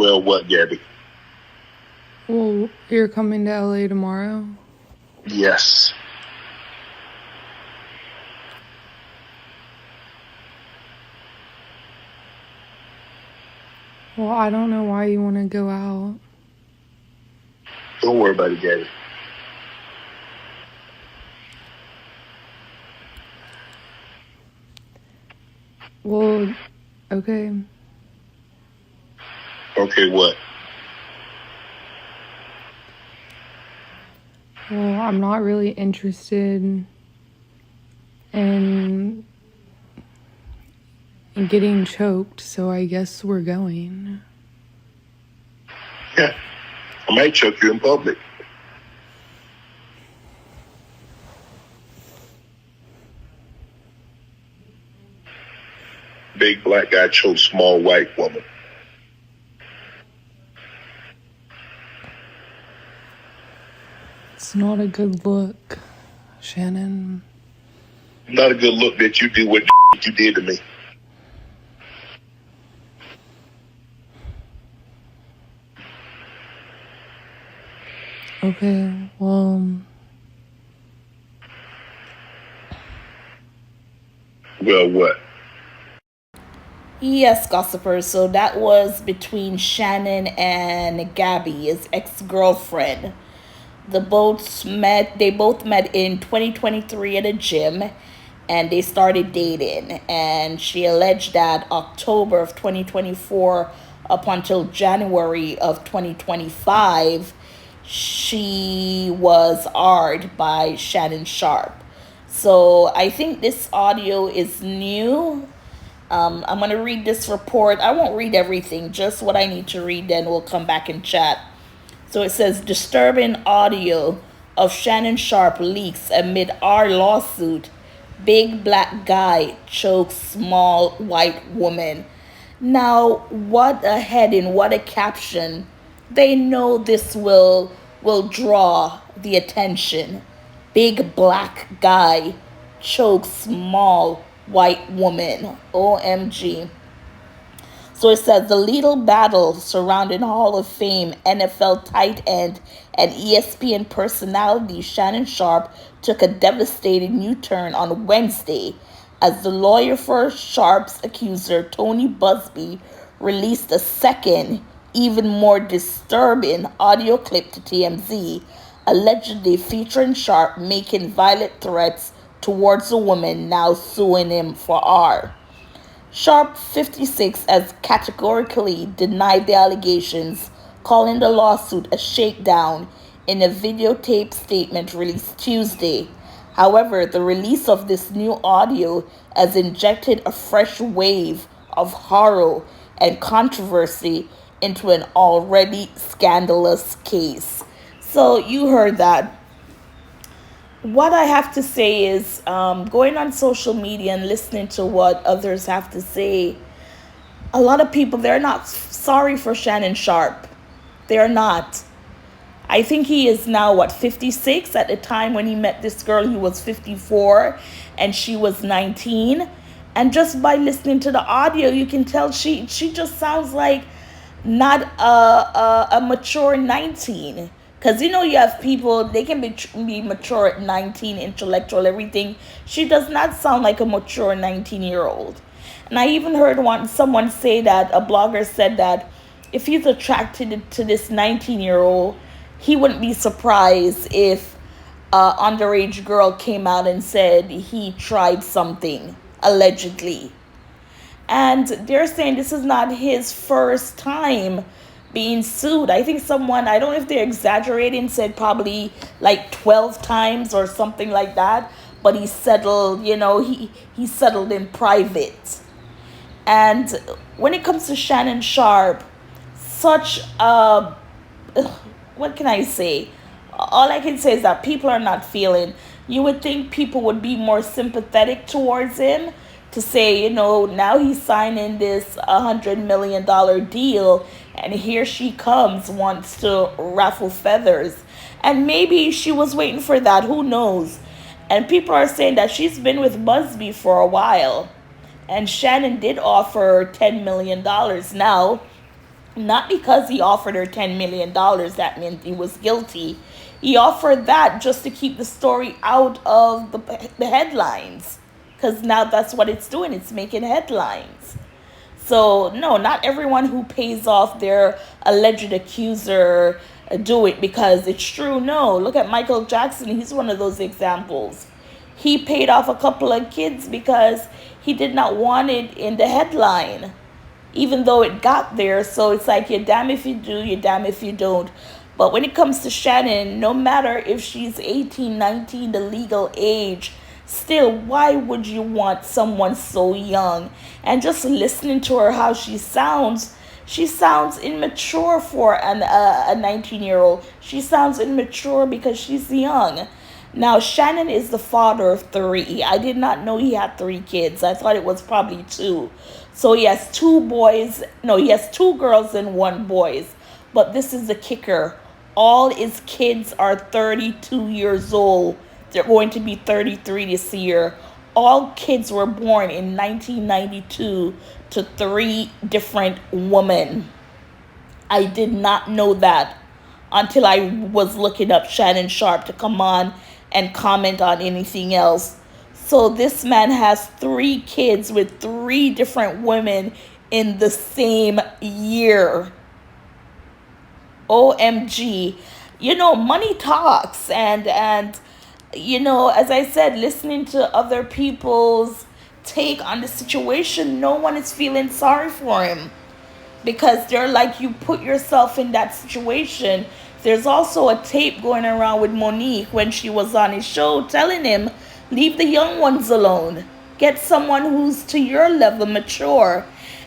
Well, what, Gabby? Well, you're coming to LA tomorrow? Yes. Well, I don't know why you want to go out. Don't worry about it, Gabby. Well, okay. Okay, what? Well, I'm not really interested in getting choked, so I guess we're going. Yeah. I might choke you in public. Big black guy chokes small white woman. It's not a good look, Shannon. Not a good look that you do what you did to me. Okay, well... Well, what? Yes, gossipers. So that was between Shannon and Gabby, his ex-girlfriend. They both met in 2023 at a gym, and they started dating. And she alleged that October of 2024 up until January of 2025, she was hard by Shannon Sharpe. So I think this audio is new. I'm going to read this report. I won't read everything, just what I need to read, then we'll come back and chat. So it says, disturbing audio of Shannon Sharpe leaks amid our lawsuit. Big black guy chokes small white woman. Now, what a heading, what a caption. They know this will draw the attention. Big black guy chokes small white woman. OMG. So it says the legal battle surrounding Hall of Fame NFL tight end and ESPN personality Shannon Sharpe took a devastating U-turn on Wednesday as the lawyer for Sharpe's accuser, Tony Busby, released a second, even more disturbing audio clip to TMZ, allegedly featuring Sharpe making violent threats towards a woman now suing him for R. Sharpe, 56, has categorically denied the allegations, calling the lawsuit a shakedown in a videotape statement released Tuesday. However, the release of this new audio has injected a fresh wave of horror and controversy into an already scandalous case. So you heard that. What I have to say is going on social media and listening to what others have to say. A lot of people, they're not sorry for Shannon Sharpe. They're not. I think he is now, 56? At the time when he met this girl, he was 54 and she was 19. And just by listening to the audio, you can tell she just sounds like not a mature 19. Because, you have people, they can be mature at 19, intellectual, everything. She does not sound like a mature 19-year-old. And I even heard someone say that, a blogger said that if he's attracted to this 19-year-old, he wouldn't be surprised if an underage girl came out and said he tried something, allegedly. And they're saying this is not his first time being sued. I think I don't know if they're exaggerating, said probably like 12 times or something like that. But he settled, he settled in private. And when it comes to Shannon Sharpe, such a, what can I say? All I can say is that people are not feeling. You would think people would be more sympathetic towards him to say, now he's signing this $100 million deal, and here she comes, wants to ruffle feathers. And maybe she was waiting for that, who knows? And people are saying that she's been with Busby for a while. And Shannon did offer $10 million. Now, Not because he offered her $10 million, that meant he was guilty. He offered that just to keep the story out of the headlines. Because now that's what it's doing, it's making headlines. So, no, not everyone who pays off their alleged accuser do it because it's true. No, look at Michael Jackson. He's one of those examples. He paid off a couple of kids because he did not want it in the headline, even though it got there. So it's like, you're damn if you do, you're damn if you don't. But when it comes to Shannon, no matter if she's 18, 19, the legal age, still, why would you want someone so young? And just listening to her, how she sounds immature for a 19-year-old. She sounds immature because she's young. Now, Shannon is the father of three. I did not know he had three kids. I thought it was probably two. So he has two boys. No, he has two girls and one boy. But this is the kicker. All his kids are 32 years old. They're going to be 33 this year. All kids were born in 1992 to three different women. I did not know that until I was looking up Shannon Sharpe to come on and comment on anything else. So this man has three kids with three different women in the same year. OMG. Money talks, and as I said, listening to other people's take on the situation, no one is feeling sorry for him because they're like, you put yourself in that situation. There's also a tape going around with Monique when she was on his show telling him, leave the young ones alone. Get someone who's to your level, mature.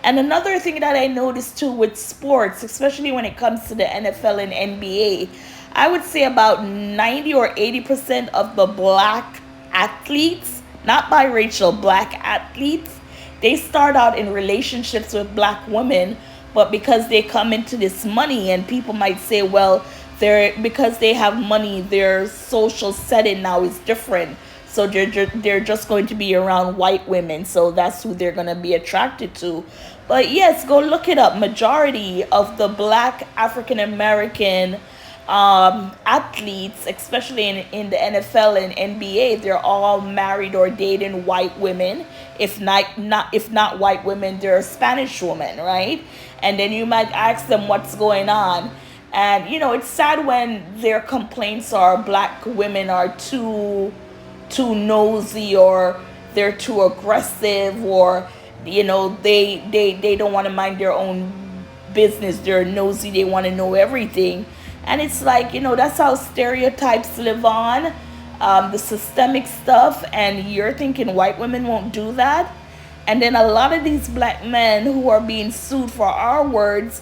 And another thing that I noticed too with sports, especially when it comes to the NFL and NBA, I would say about 90 or 80% of the black athletes, not biracial, black athletes, they start out in relationships with black women, but because they come into this money, and people might say, well, because they have money, their social setting now is different. So they're just going to be around white women. So that's who they're going to be attracted to. But yes, go look it up. Majority of the black African American athletes, especially in the NFL and NBA, they're all married or dating white women. If not white women, they're Spanish women, right? And then you might ask them what's going on. And it's sad when their complaints are black women are too nosy, or they're too aggressive, or they don't want to mind their own business. They're nosy, they want to know everything. And it's like, that's how stereotypes live on, the systemic stuff. And you're thinking white women won't do that. And then a lot of these black men who are being sued for our words,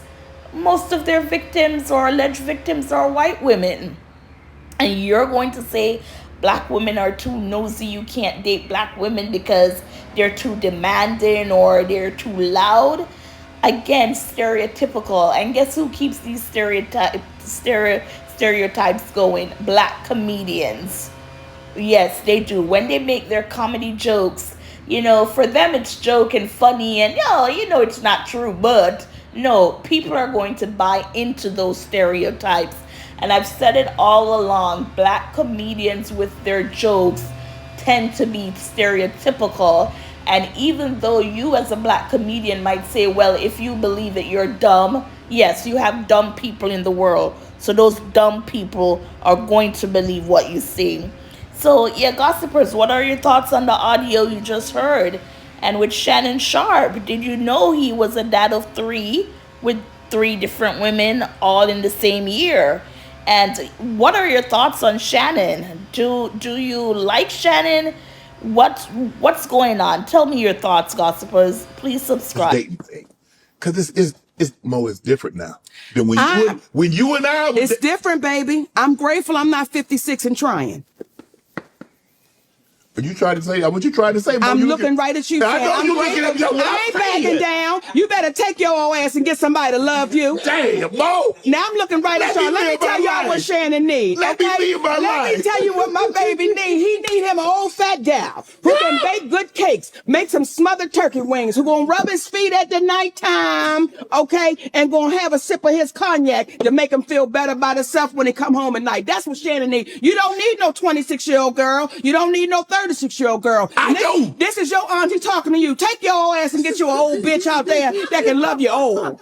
most of their victims or alleged victims are white women. And you're going to say black women are too nosy, you can't date black women because they're too demanding or they're too loud. Again, stereotypical. And guess who keeps these stereotypes going? Black comedians. Yes, they do. When they make their comedy jokes, for them it's joke and funny, and it's not true, but no, people are going to buy into those stereotypes. And I've said it all along, black comedians with their jokes tend to be stereotypical. And even though you as a black comedian might say, well, if you believe it, you're dumb. Yes, you have dumb people in the world. So those dumb people are going to believe what you say. So yeah, gossipers, what are your thoughts on the audio you just heard? And with Shannon Sharpe, did you know he was a dad of three with three different women all in the same year? And what are your thoughts on Shannon? Do you like Shannon? What's going on? Tell me your thoughts, gossipers. Please subscribe. Dating thing, because it's different now than when you and I. It's different, baby. I'm grateful I'm not 56 and trying. You trying to say what you trying to say? Mo? I'm You looking right at you. I know I'm you looking at me. I ain't backing down. You better take your old ass and get somebody to love you. Damn, Mo. Now I'm looking right at y'all. Let me tell y'all what Shannon needs. Let me live my Let life. me tell you what my baby needs. He need him an old fat gal who can bake good cakes, make some smothered turkey wings, who gonna rub his feet at the nighttime, okay, and gonna have a sip of his cognac to make him feel better about himself when he come home at night. That's what Shannon needs. You don't need no 26-year-old girl. You don't need no 36-year-old girl. I do. This is your auntie talking to you. Take your old ass and get you an old bitch out there that can love you old.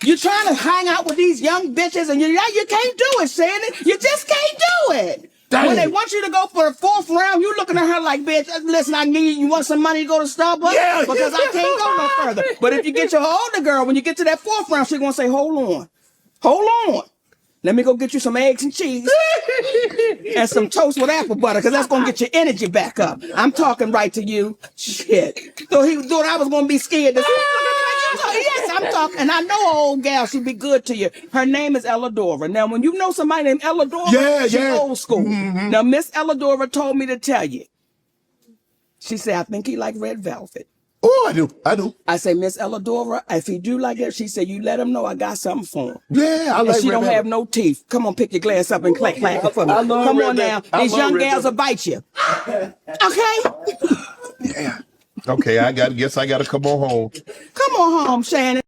You trying to hang out with these young bitches and you can't do it, Shannon. You just can't do it. Dang. When they want you to go for the 4th round, you looking at her like, bitch, listen, you want some money to go to Starbucks? Yeah. Because I can't go no further. But if you get your older girl, when you get to that 4th round, she's going to say, hold on. Let me go get you some eggs and cheese and some toast with apple butter, because that's going to get your energy back up. I'm talking right to you. Shit. So he thought I was going to be scared. Yes, I'm talking. And I know an old gal, she'd be good to you. Her name is Elladora. Now, when you know somebody named Elladora, she's old school. Mm-hmm. Now, Miss Elladora told me to tell you. She said, I think he like red velvet. Oh, I do. I say, Miss Elladora, if he do like that, she said, you let him know I got something for him. Yeah, I like and she red don't velvet. have no teeth. Come on, pick your glass up and clack for me. Come on now. These young gals will bite you. Okay? Yeah. Okay, guess I gotta come on home. Come on home, Shannon.